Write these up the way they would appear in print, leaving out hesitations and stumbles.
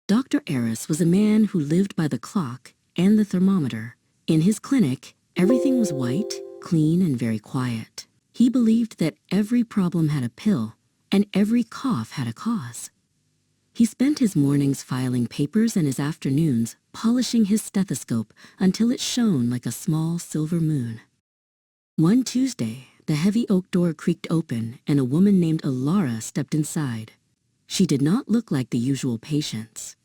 Dr. Eris was a man who lived by the clock and the thermometer. In his clinic, everything was white, clean, and very quiet. He believed that every problem had a pill, and every cough had a cause. He spent his mornings filing papers and his afternoons polishing his stethoscope until it shone like a small silver moon. One Tuesday, the heavy oak door creaked open and a woman named Alara stepped inside. She did not look like the usual patients.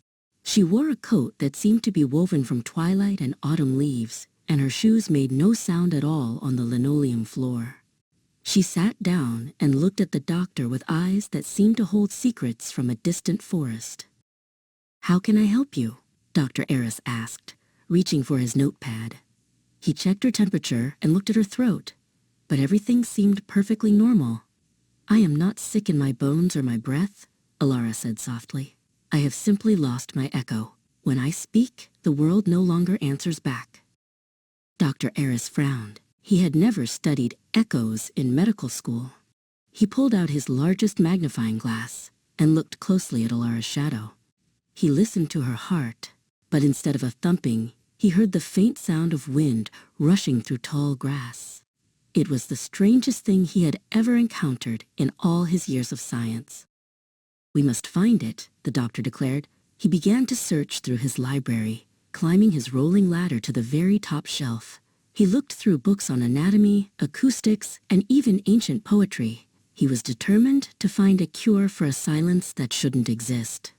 She wore a coat that seemed to be woven from twilight and autumn leaves, and her shoes made no sound at all on the linoleum floor. She sat down and looked at the doctor with eyes that seemed to hold secrets from a distant forest. "How can I help you?" Dr. Eris asked, reaching for his notepad. He checked her temperature and looked at her throat, but everything seemed perfectly normal. "I am not sick in my bones or my breath," Alara said softly. "I have simply lost my echo. When I speak, the world no longer answers back." Dr. Eris frowned. He had never studied echoes in medical school. He pulled out his largest magnifying glass and looked closely at Alara's shadow. He listened to her heart, but instead of a thumping, he heard the faint sound of wind rushing through tall grass. It was the strangest thing he had ever encountered in all his years of science. "We must find it," the doctor declared. He began to search through his library, climbing his rolling ladder to the very top shelf. He looked through books on anatomy, acoustics, and even ancient poetry. He was determined to find a cure for a silence that shouldn't exist.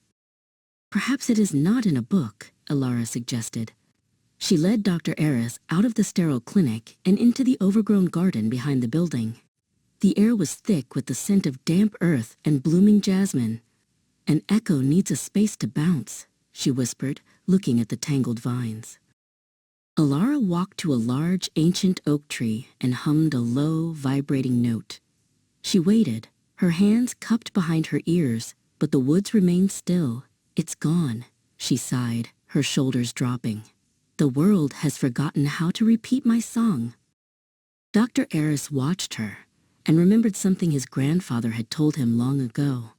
"Perhaps it is not in a book," Alara suggested. She led Dr. Eris out of the sterile clinic and into the overgrown garden behind the building. The air was thick with the scent of damp earth and blooming jasmine. "An echo needs a space to bounce," she whispered, looking at the tangled vines. Alara walked to a large, ancient oak tree and hummed a low, vibrating note. She waited, her hands cupped behind her ears, but the woods remained still. "It's gone," she sighed, her shoulders dropping. "The world has forgotten how to repeat my song." Dr. Eris watched her and remembered something his grandfather had told him long ago.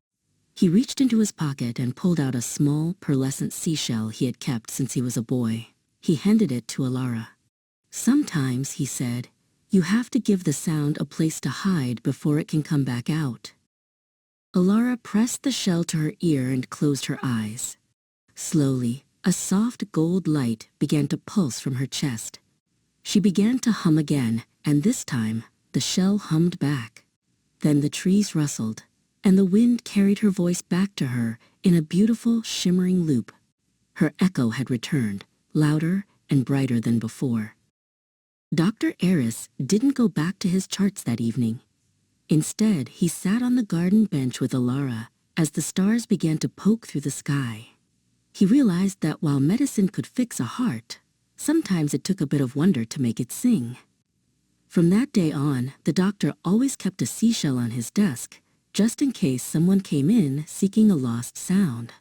He reached into his pocket and pulled out a small, pearlescent seashell he had kept since he was a boy. He handed it to Alara. "Sometimes," he said, "you have to give the sound a place to hide before it can come back out." Alara pressed the shell to her ear and closed her eyes. Slowly, a soft gold light began to pulse from her chest. She began to hum again, and this time, the shell hummed back. Then the trees rustled, and the wind carried her voice back to her in a beautiful, shimmering loop. Her echo had returned, louder and brighter than before. Dr. Eris didn't go back to his charts that evening. Instead, he sat on the garden bench with Alara as the stars began to poke through the sky. He realized that while medicine could fix a heart, sometimes it took a bit of wonder to make it sing. From that day on, the doctor always kept a seashell on his desk, just in case someone came in seeking a lost sound.